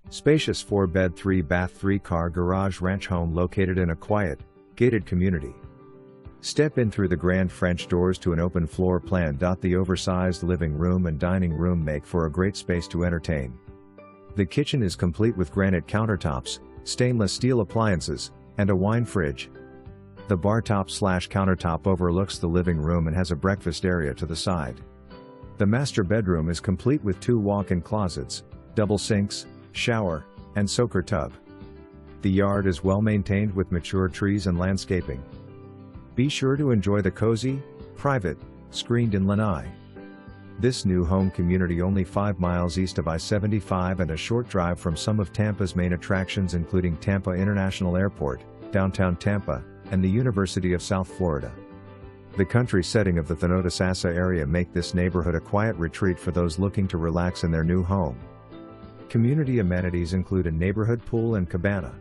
Spacious 4-bed 3-bath 3-car garage ranch home located in a quiet, gated community. Step in through the grand French doors to an open floor plan. The oversized living room and dining room make for a great space to entertain. The kitchen is complete with granite countertops, stainless steel appliances, and a wine fridge. The bartop/countertop overlooks the living room and has a breakfast area to the side. The master bedroom is complete with 2 walk-in closets, double sinks, shower, and soaker tub. The yard is well maintained with mature trees and landscaping. Be sure to enjoy the cozy, private, screened-in lanai. This new home community only 5 miles east of I-75 and a short drive from some of Tampa's main attractions including Tampa International Airport, downtown Tampa, and the University of South Florida. The country setting of the Thonotosassa area make this neighborhood a quiet retreat for those looking to relax in their new home. Community amenities include a neighborhood pool and cabana.